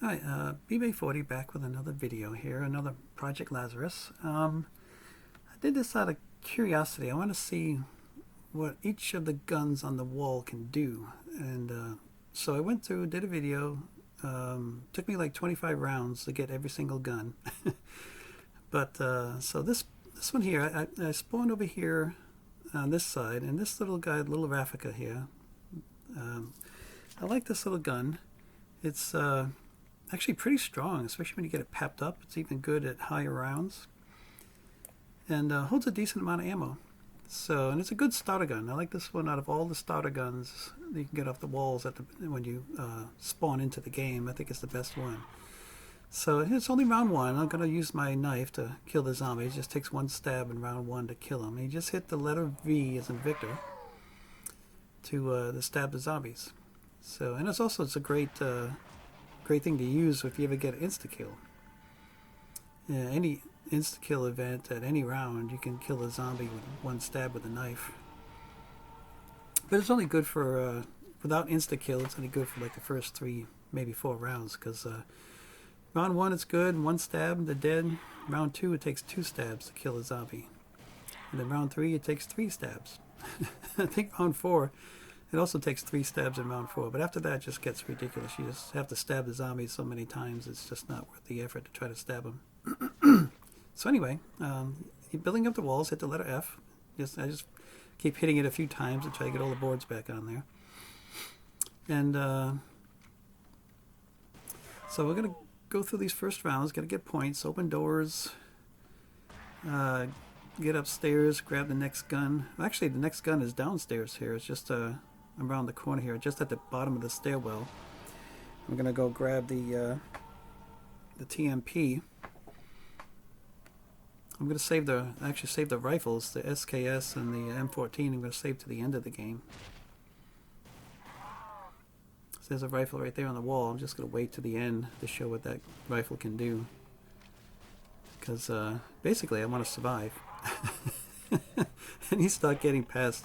Hi, BB40 back with another video here, another Project Lazarus. I did this out of curiosity. I want to see what each of the guns on the wall can do. And so I went through, did a video. Took me like 25 rounds to get every single gun. But so this one here, I spawned over here on this side, and this little guy, little Raffica here. I like this little gun. It's actually pretty strong, especially when you get it pepped up. It's even good at higher rounds, and holds a decent amount of ammo. So, and it's a good starter gun. I like this one out of all the starter guns that you can get off the walls when you spawn into the game. I think it's the best one. So it's only round one. I'm going to use my knife to kill the zombie. It just takes one stab in round one to kill him. And you just hit the letter V as in Victor to stab the zombies. So, and it's a great thing to use if you ever get an insta-kill. Any insta-kill event at any round, you can kill a zombie with one stab with a knife. But it's only good for, without insta-kill, it's only good for like the first 3, maybe 4 rounds, because round 1 it's good, 1 stab, they're dead. Round 2 it takes 2 stabs to kill a zombie. And then round 3 it takes 3 stabs. I think round 4 it also takes 3 stabs in round 4, but after that it just gets ridiculous. You just have to stab the zombies so many times, it's just not worth the effort to try to stab them. So anyway, you're building up the walls, hit the letter F. I just keep hitting it a few times and try to get all the boards back on there. And so we're going to go through these first rounds, got to get points, open doors, get upstairs, grab the next gun. Actually, the next gun is downstairs here. It's just around the corner here, just at the bottom of the stairwell. I'm gonna go grab the TMP. I'm gonna save the rifles, the SKS and the M14. I'm gonna save to the end of the game. So there's a rifle right there on the wall. I'm just gonna wait to the end to show what that rifle can do, because basically I want to survive. And you start getting past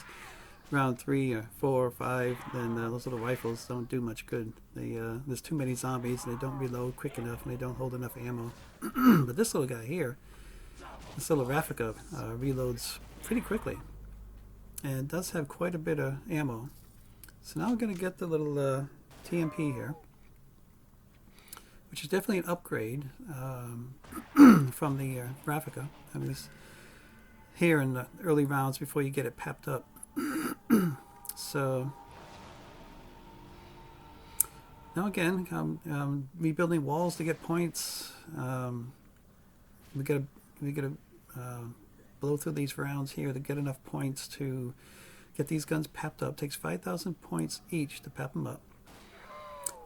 round 3 or 4 or 5, then those little rifles don't do much good. There's too many zombies, they don't reload quick enough, and they don't hold enough ammo. But this little guy here, this little Raffica, reloads pretty quickly, and does have quite a bit of ammo. So now we're going to get the little TMP here, which is definitely an upgrade from the Raffica. I mean, here in the early rounds before you get it pepped up. So now again, rebuilding walls to get points. We gotta blow through these rounds here to get enough points to get these guns pepped up. It takes 5,000 points each to pep them up.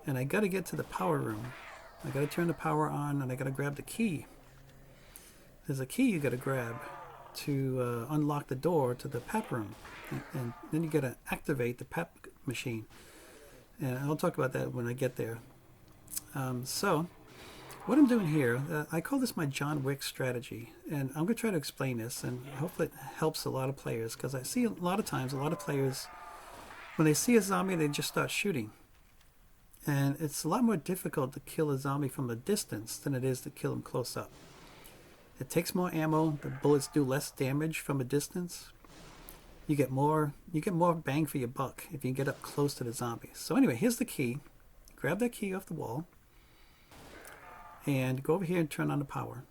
And I gotta get to the power room. I gotta turn the power on, and I gotta grab the key. There's a key you gotta grab to unlock the door to the pep room, and then you gotta activate the pep machine, and I'll talk about that when I get there. So what I'm doing here, I call this my John Wick strategy, and I'm gonna try to explain this, and hopefully it helps a lot of players, because I see a lot of times a lot of players, when they see a zombie, they just start shooting, and it's a lot more difficult to kill a zombie from a distance than it is to kill him close up. It takes more ammo, the bullets do less damage from a distance. You get more bang for your buck if you can get up close to the zombies. So anyway, here's the key. Grab that key off the wall and go over here and turn on the power.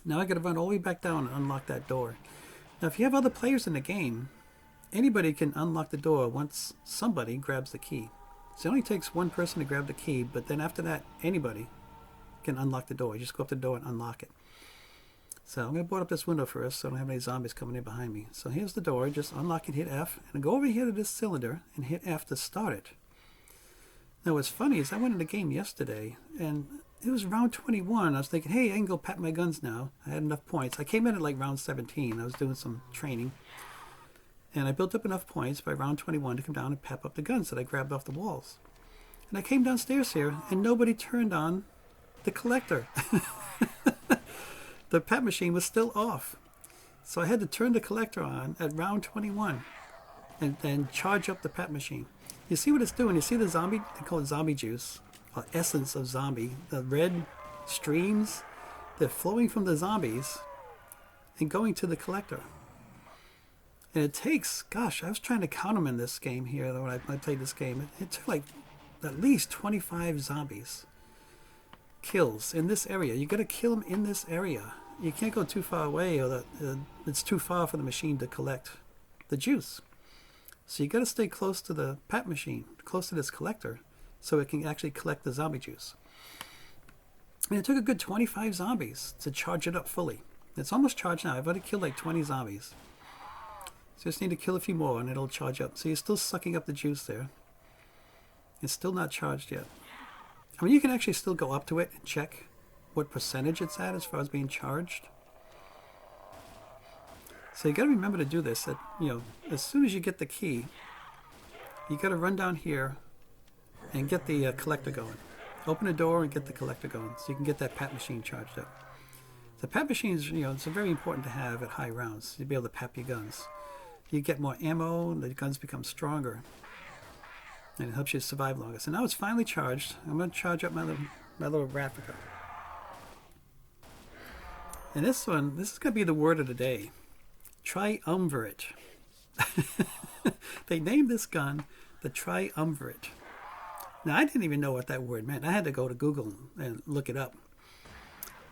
Now I gotta run all the way back down and unlock that door. Now if you have other players in the game, anybody can unlock the door once somebody grabs the key. So it only takes one person to grab the key, but then after that, anybody can unlock the door. You just go up to the door and unlock it. So I'm going to board up this window first so I don't have any zombies coming in behind me. So here's the door. Just unlock it, hit F, and go over here to this cylinder and hit F to start it. Now what's funny is I went in the game yesterday, and it was round 21. I was thinking, hey, I can go pack my guns now. I had enough points. I came in at like round 17. I was doing some training, and I built up enough points by round 21 to come down and pep up the guns that I grabbed off the walls. And I came downstairs here, and nobody turned on the collector. The pep machine was still off. So I had to turn the collector on at round 21 and charge up the pep machine. You see what it's doing? You see the zombie? They call it zombie juice. essence of zombie. The red streams, they're flowing from the zombies and going to the collector. And it takes, gosh, I was trying to count them in this game here when I played this game. It took like at least 25 zombies kills in this area. You got to kill them in this area. You can't go too far away, or it's too far for the machine to collect the juice. So you got to stay close to the PAP machine, close to this collector, so it can actually collect the zombie juice. And it took a good 25 zombies to charge it up fully. It's almost charged now. I've already killed like 20 zombies. So just need to kill a few more and it'll charge up. So you're still sucking up the juice there. It's still not charged yet. I mean, you can actually still go up to it and check what percentage it's at as far as being charged. So you got to remember to do this. That, you know, as soon as you get the key, you got to run down here and get the collector going. Open the door and get the collector going, so you can get that PAP machine charged up. The PAP machines, you know, it's very important to have at high rounds. You'll be able to PAP your guns. You get more ammo, and the guns become stronger, and it helps you survive longer. So now it's finally charged. I'm going to charge up my little replica. And this one, this is going to be the word of the day. Triumvirate. They named this gun the Triumvirate. Now, I didn't even know what that word meant. I had to go to Google and look it up.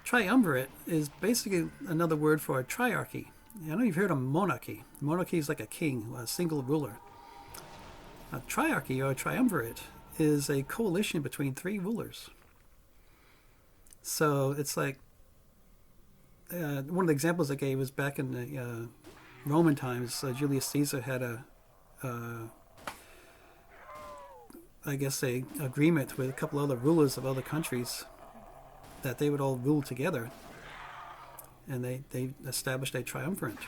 Triumvirate is basically another word for a triarchy. I know you've heard of monarchy. Monarchy is like a king, a single ruler. A triarchy or a triumvirate is a coalition between three rulers. So it's like, one of the examples I gave was back in the Roman times. Julius Caesar had I guess a agreement with a couple other rulers of other countries that they would all rule together, and they established a triumvirate.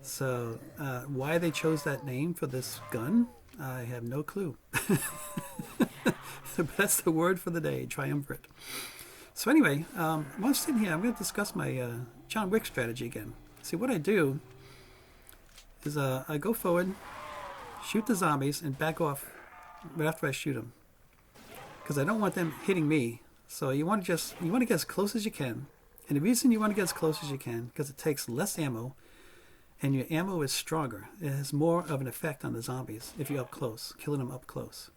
So why they chose that name for this gun, I have no clue. But that's the word for the day, triumvirate. So anyway, while I'm sitting here, I'm going to discuss my John Wick strategy again. See, what I do is I go forward, shoot the zombies, and back off right after I shoot them, because I don't want them hitting me. So you want to get as close as you can, and the reason you want to get as close as you can because it takes less ammo, and your ammo is stronger. It has more of an effect on the zombies if you're up close, killing them up close.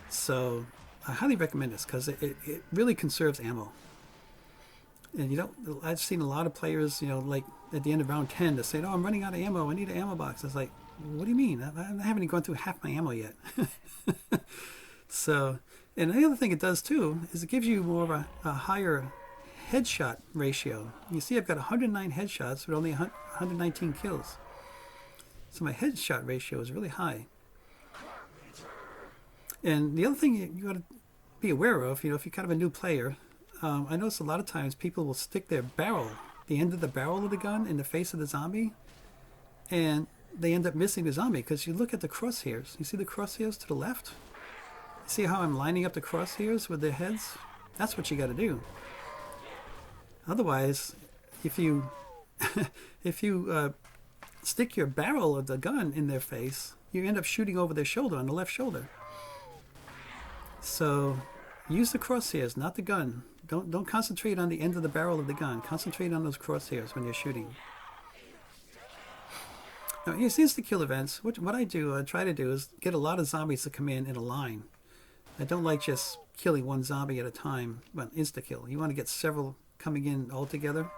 So I highly recommend this because it really conserves ammo. And you don't. I've seen a lot of players, you know, like at the end of round 10, to say, "Oh, I'm running out of ammo. I need an ammo box." I was like, "What do you mean? I haven't even gone through half my ammo yet." So, and the other thing it does too is it gives you more of a higher headshot ratio. You see, I've got 109 headshots with only 119 kills. So my headshot ratio is really high. And the other thing you got to be aware of, you know, if you're kind of a new player, I notice a lot of times people will stick their barrel, the end of the barrel of the gun, in the face of the zombie, and they end up missing the zombie because you look at the crosshairs. You see the crosshairs to the left? You see how I'm lining up the crosshairs with their heads? That's what you got to do. Otherwise, if you stick your barrel of the gun in their face, you end up shooting over their shoulder, on the left shoulder. So use the crosshairs, not the gun. Don't concentrate on the end of the barrel of the gun. Concentrate on those crosshairs when you're shooting. Now, in these insta-kill events, what I try to do is get a lot of zombies to come in a line. I don't like just killing one zombie at a time. Well, insta-kill. You want to get several coming in all together.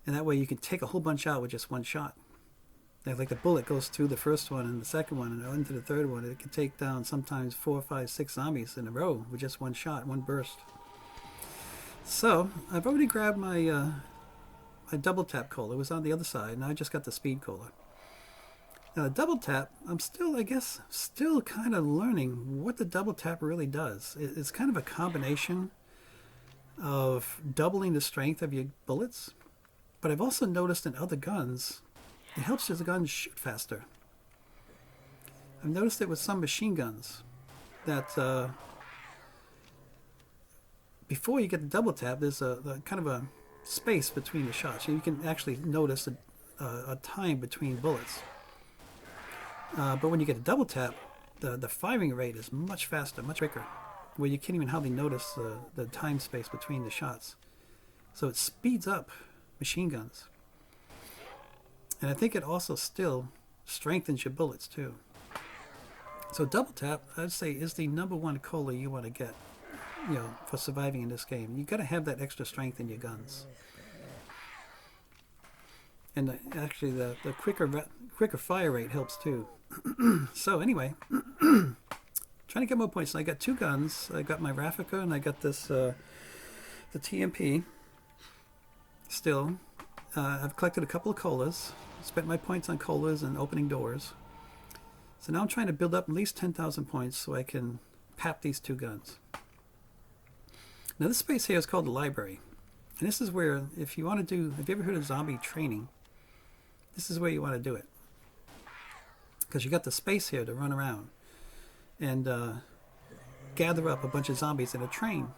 And that way you can take a whole bunch out with just one shot. Like the bullet goes through the first one and the second one and into the third one. It can take down sometimes 4, 5, 6 zombies in a row with just one shot, one burst. So I've already grabbed my double tap cola. It was on the other side. Now I just got the speed cola. Now the double tap, I'm still kind of learning what the double tap really does. It's kind of a combination of doubling the strength of your bullets, but I've also noticed in other guns, it helps the guns shoot faster. I've noticed it with some machine guns that before you get the double tap, there's a kind of a space between the shots. You can actually notice a time between bullets. But when you get a double tap, the firing rate is much faster, much quicker, where you can't even hardly notice the time space between the shots. So it speeds up machine guns. And I think it also still strengthens your bullets too. So double tap, I'd say, is the #1 cola you want to get, for surviving in this game. You got to have that extra strength in your guns. And actually, the quicker fire rate helps too. So anyway, trying to get more points. So I got 2 guns. I got my Raffica and I got this the TMP. Still, I've collected a couple of colas. Spent my points on colas and opening doors. So now I'm trying to build up at least 10,000 points so I can pap these 2 guns. Now this space here is called the library. And this is where, if you want to do, have you ever heard of zombie training? This is where you want to do it. Because you got the space here to run around and gather up a bunch of zombies in a train,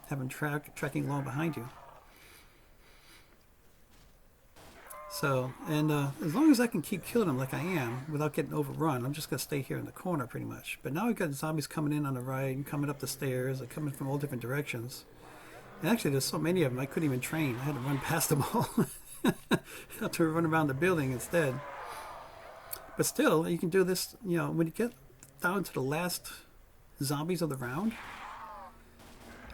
have them tracking along behind you. So, and as long as I can keep killing them like I am without getting overrun, I'm just going to stay here in the corner pretty much. But now we've got zombies coming in on the right and coming up the stairs and coming from all different directions. And actually, there's so many of them I couldn't even train. I had to run past them all. I had to run around the building instead. But still, you can do this, when you get down to the last zombies of the round,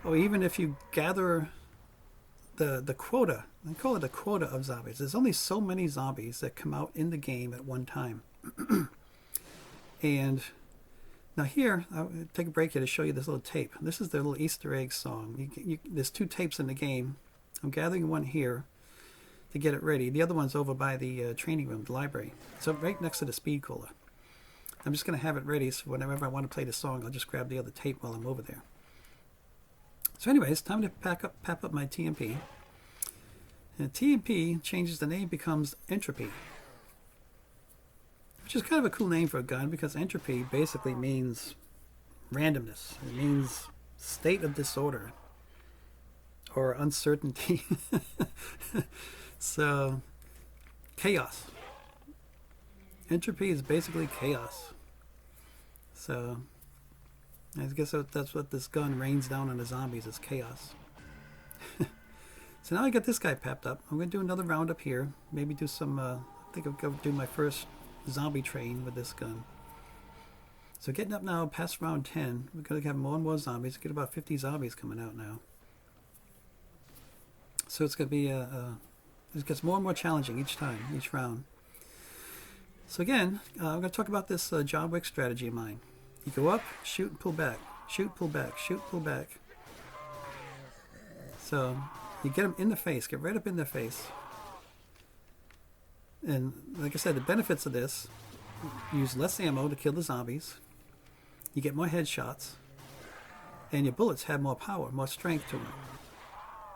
or even if you gather the quota, I call it a quota of zombies. There's only so many zombies that come out in the game at one time. And now here, I'll take a break here to show you this little tape. This is the little Easter egg song. There's 2 tapes in the game. I'm gathering one here to get it ready. The other one's over by the training room, the library. So right next to the speed cooler. I'm just going to have it ready so whenever I want to play the song, I'll just grab the other tape while I'm over there. So anyway, it's time to pap up my TMP. And TMP changes the name, becomes Entropy. Which is kind of a cool name for a gun because entropy basically means randomness. It means state of disorder or uncertainty. So, chaos. Entropy is basically chaos. So, I guess that's what this gun rains down on the zombies, is chaos. So now I got this guy papped up. I'm going to do another round up here. Maybe do some, I think I'll go do my first zombie train with this gun. So getting up now past round 10. We're going to have more and more zombies. Get about 50 zombies coming out now. So it's going to be, it gets more and more challenging each time, each round. So again, I'm going to talk about this John Wick strategy of mine. You go up, shoot and pull back. Shoot, pull back, shoot, pull back. So you get them in the face, get right up in their face. And like I said, the benefits of this, you use less ammo to kill the zombies. You get more headshots. And your bullets have more power, more strength to them.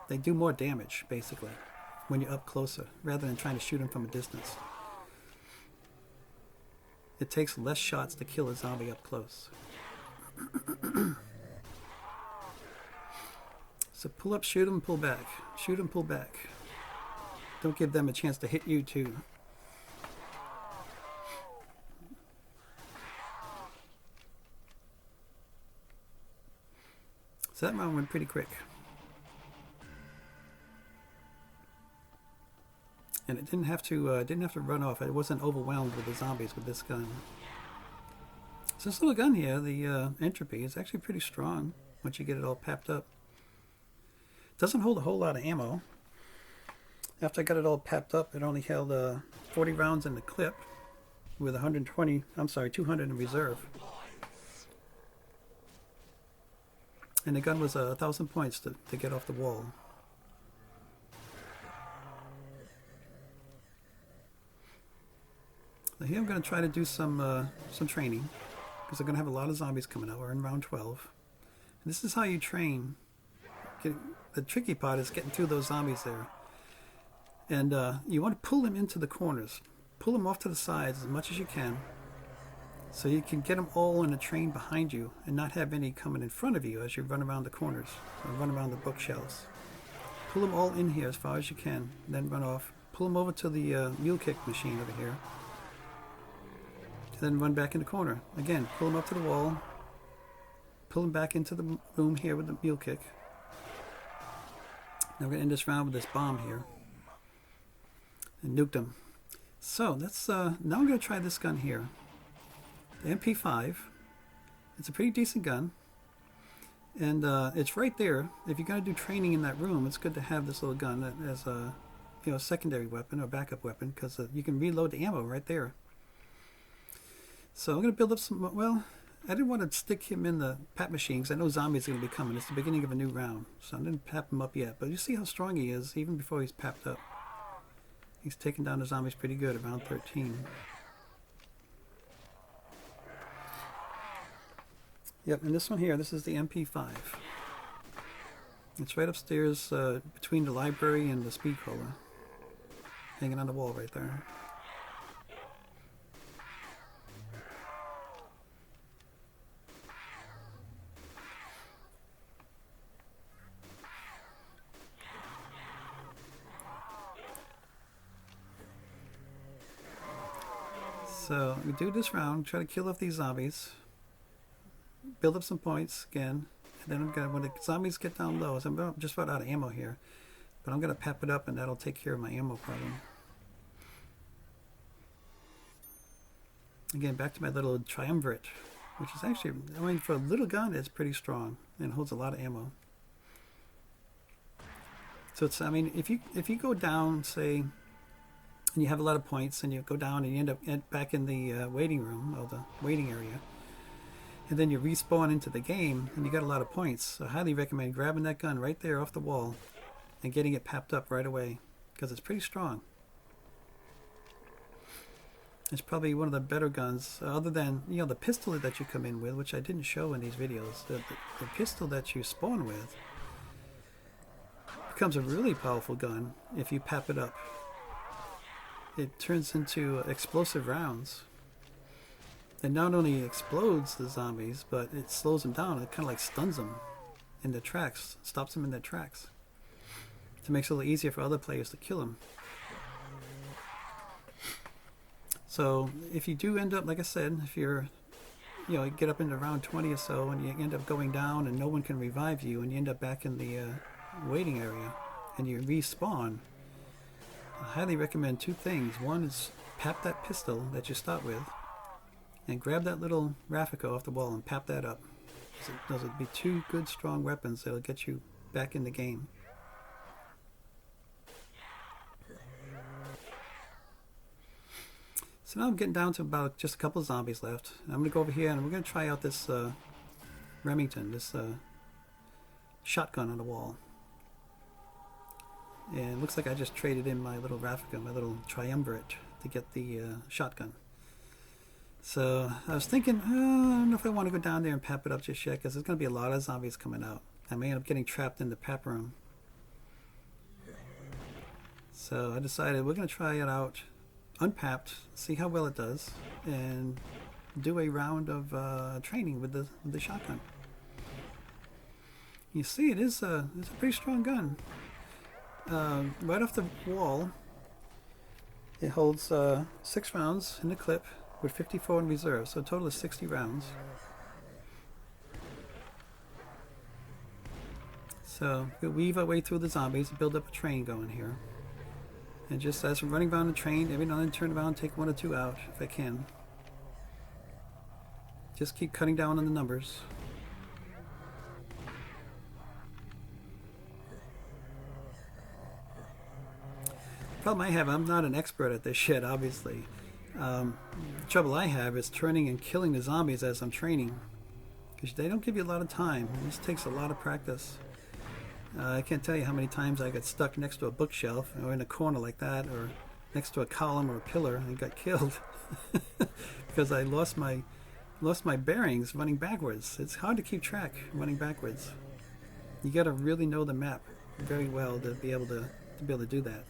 They do more damage, basically, when you're up closer, rather than trying to shoot them from a distance. It takes less shots to kill a zombie up close. So pull up, shoot them, pull back. Shoot them, pull back. Don't give them a chance to hit you too. So that round went pretty quick. And it didn't have to run off. It wasn't overwhelmed with the zombies with this gun. So this little gun here, the Entropy, is actually pretty strong once you get it all papped up. Doesn't hold a whole lot of ammo. After I got it all papped up, it only held 40 rounds in the clip with 200 in reserve. And the gun was 1,000 points to get off the wall. Now here I'm going to try to do some training because I'm going to have a lot of zombies coming out. We're in round 12. And this is how you train. The tricky part is getting through those zombies there. And you want to pull them into the corners. Pull them off to the sides as much as you can so you can get them all in a train behind you and not have any coming in front of you as you run around the corners or run around the bookshelves. Pull them all in here as far as you can, then run off. Pull them over to the mule kick machine over here. and then run back in the corner. Again, pull him up to the wall, pull him back into the room here with the mule kick. Now we're going to end this round with this bomb here. And nuked him. So that's now I'm going to try this gun here. The MP5. It's a pretty decent gun. And it's right there. If you're going to do training in that room, it's good to have this little gun as a secondary weapon or backup weapon, because you can reload the ammo right there. So I'm going to build up some, well, I didn't want to stick him in the pap machine because I know zombies are going to be coming. It's the beginning of a new round, so I didn't pap him up yet. But you see how strong he is even before he's papped up. He's taking down the zombies pretty good around 13. Yep, and this one here, this is the MP5. It's right upstairs between the library and the speed crawler. Hanging on the wall right there. So we do this round, try to kill off these zombies, build up some points again, and then I'm gonna, when the zombies get down low, so I'm just about out of ammo here, but I'm gonna pep it up and that'll take care of my ammo problem. Again, back to my little triumvirate, which is actually, I mean, for a little gun, it's pretty strong and holds a lot of ammo. So it's, I mean, if you go down, say, and you have a lot of points, and you go down and you end up back in the waiting room, or the waiting area, and then you respawn into the game, and you got a lot of points. So I highly recommend grabbing that gun right there off the wall and getting it papped up right away, because it's pretty strong. It's probably one of the better guns, other than, you know, the pistol that you come in with, which I didn't show in these videos. The pistol that you spawn with becomes a really powerful gun if you pap it up. It turns into explosive rounds. It not only explodes the zombies, but it slows them down. It kind of like stuns them in their tracks, stops them in their tracks. It makes it a little easier for other players to kill them. So if you do end up, like I said, if you're, you know, get up into round 20 or so, and you end up going down and no one can revive you, and you end up back in the waiting area, and you respawn, I highly recommend two things. One is pap that pistol that you start with, and grab that little Raffico off the wall and pap that up. Those would be two good, strong weapons that'll get you back in the game. So now I'm getting down to about just a couple of zombies left. I'm going to go over here and we're going to try out this Remington, this shotgun on the wall. And it looks like I just traded in my little Raffica, my little triumvirate, to get the shotgun. So I was thinking, I don't know if I want to go down there and pap it up just yet, because there's going to be a lot of zombies coming out. I may end up getting trapped in the pap room. So I decided we're going to try it out unpapped, see how well it does, and do a round of training with the shotgun. You see, it's a pretty strong gun. Right off the wall, it holds 6 rounds in the clip with 54 in reserve, so a total of 60 rounds. So we'll weave our way through the zombies and build up a train going here. And just as I'm running around the train, every now and then turn around and take 1 or 2 out if I can. Just keep cutting down on the numbers. Problem I have, I'm not an expert at this shit, obviously. The trouble I have is turning and killing the zombies as I'm training, because they don't give you a lot of time. This takes a lot of practice. I can't tell you how many times I got stuck next to a bookshelf or in a corner like that, or next to a column or a pillar, and got killed because I lost my bearings running backwards. It's hard to keep track running backwards. You got to really know the map very well to be able to do that.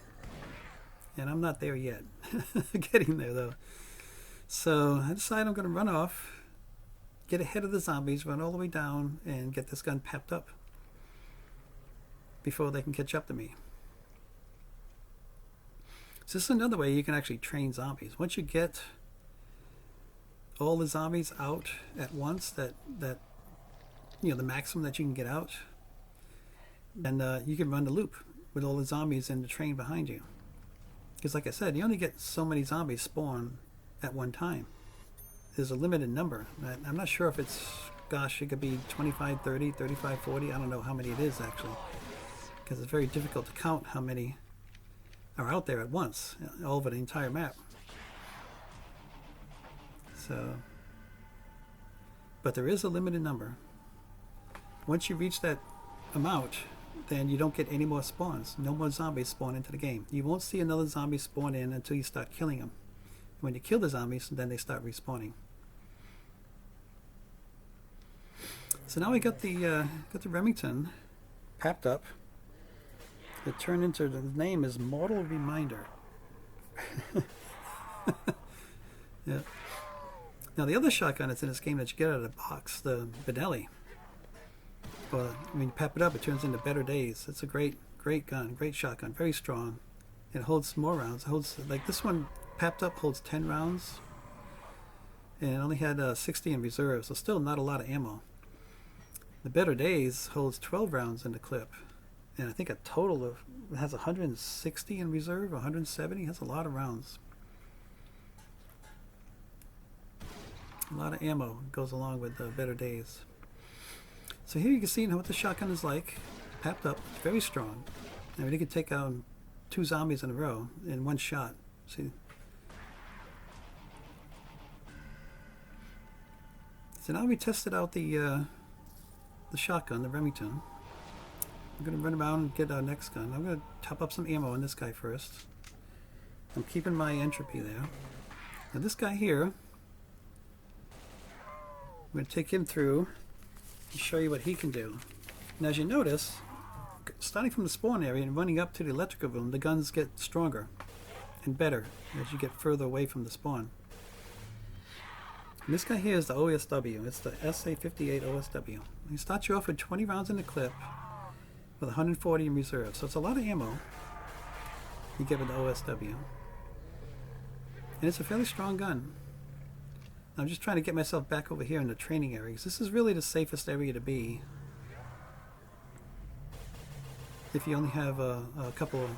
And I'm not there yet. Getting there though. So I decide I'm going to run off, get ahead of the zombies, run all the way down, and get this gun papped up before they can catch up to me. So this is another way you can actually train zombies. Once you get all the zombies out at once, that you know, the maximum that you can get out, and you can run the loop with all the zombies in the train behind you. Because like I said, you only get so many zombies spawn at one time. There's a limited number. I'm not sure if it's, gosh, it could be 25, 30, 35, 40. I don't know how many it is actually, because it's very difficult to count how many are out there at once, all over the entire map. So, but there is a limited number. Once you reach that amount, then you don't get any more spawns. No more zombies spawn into the game. You won't see another zombie spawn in until you start killing them. When you kill the zombies, then they start respawning. So now we got the Remington papped up. It turned into, the name is Mortal Reminder. Yeah. Now the other shotgun that's in this game that you get out of the box, the Benelli. Well, when you pep it up, it turns into Better Days. It's a great gun, great shotgun, very strong. It holds more rounds. It holds, like this one, papped up, holds 10 rounds, and it only had 60 in reserve, so still not a lot of ammo. The Better Days holds 12 rounds in the clip, and I think a total of, it has 160 in reserve, 170. It has a lot of rounds. A lot of ammo goes along with the Better Days. So here you can see what the shotgun is like, papped up, very strong. I mean, it could take out 2 zombies in a row in one shot. See? So now we tested out the shotgun, the Remington. I'm going to run around and get our next gun. I'm going to top up some ammo on this guy first. I'm keeping my entropy there. Now this guy here, I'm going to take him through and show you what he can do. Now as you notice, starting from the spawn area and running up to the electrical room, the guns get stronger and better as you get further away from the spawn. And this guy here is the OSW. It's the SA-58 OSW. He starts you off with 20 rounds in the clip with 140 in reserve. So it's a lot of ammo you get with the OSW. And it's a fairly strong gun. I'm just trying to get myself back over here in the training area, because this is really the safest area to be if you only have a couple of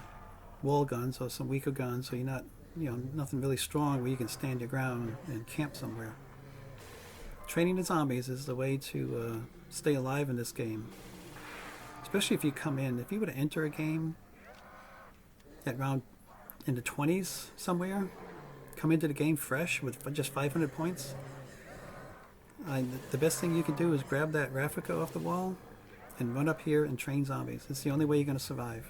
wall guns or some weaker guns, so you're not, you know, nothing really strong where you can stand your ground and camp somewhere. Training the zombies is the way to stay alive in this game, especially if you come in. If you were to enter a game at round in the 20s somewhere, come into the game fresh with just 500 points, the best thing you can do is grab that Raffica off the wall and run up here and train zombies. It's the only way you're going to survive.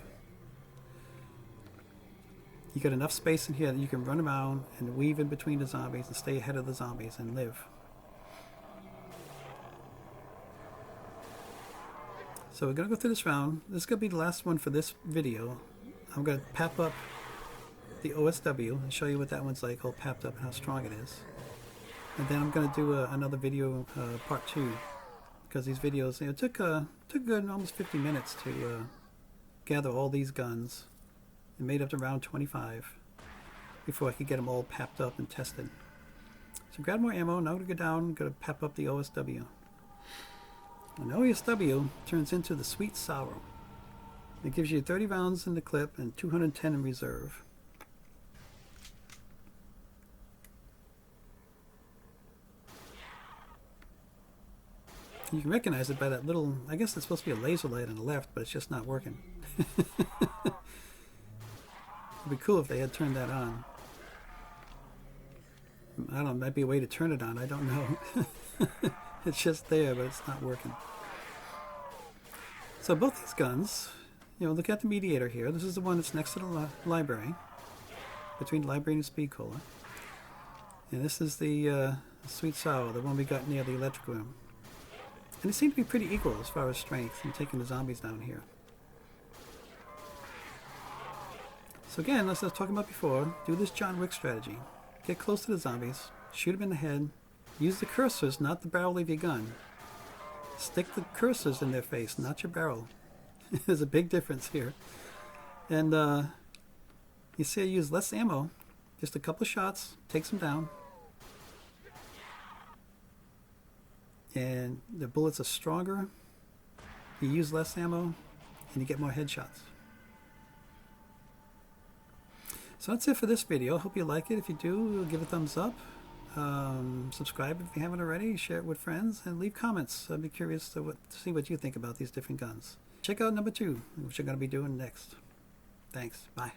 You got enough space in here that you can run around and weave in between the zombies and stay ahead of the zombies and live. So we're going to go through this round. This is going to be the last one for this video. I'm going to pap up the OSW and show you what that one's like, all papped up and how strong it is. And then I'm going to do another video, part 2, because these videos, you know, took good almost 50 minutes to gather all these guns. It made up to round 25 before I could get them all papped up and tested. So grab more ammo. Now I'm going to go down and go to pap up the OSW. And the OSW turns into the Sweet Sorrow. It gives you 30 rounds in the clip and 210 in reserve. You can recognize it by that little, I guess it's supposed to be a laser light on the left, but it's just not working. It'd be cool if they had turned that on. I don't know, might be a way to turn it on, I don't know. It's just there, but it's not working. So both these guns, you know, look at the mediator here. This is the one that's next to the library, between the library and the speed cola. And this is the Sweet Sour, the one we got near the electrical room. And they seem to be pretty equal as far as strength in taking the zombies down here. So again, as I was talking about before, do this John Wick strategy. Get close to the zombies, shoot them in the head, use the cursors, not the barrel of your gun. Stick the cursors in their face, not your barrel. There's a big difference here. And you see I use less ammo, just a couple of shots, takes them down. and the bullets are stronger, you use less ammo, and you get more headshots. So that's it for this video. Hope you like it. If you do, give a thumbs up. Subscribe if you haven't already. Share it with friends and leave comments. I'd be curious to see what you think about these different guns. Check out number 2, which I'm going to be doing next. Thanks. Bye.